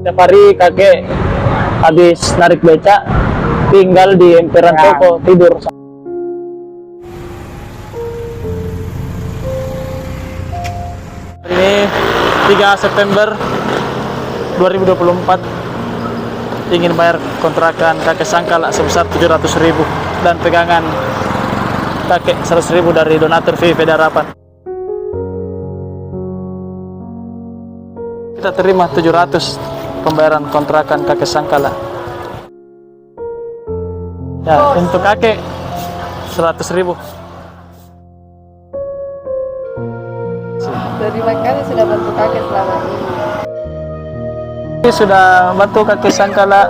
Tiap hari kakek habis narik beca tinggal di emperan toko tidur. Ini 3 September 2024, ingin bayar kontrakan kakek Sangkala sebesar 700.000 dan pegangan kakek 100.000 dari donatur VV Harapan. Kita terima 700 pembayaran kontrakan kakek Sangkala. Ya, untuk kakek 100.000. Terima kasih sudah bantu kakek selama ini. Sudah bantu kakek Sangkala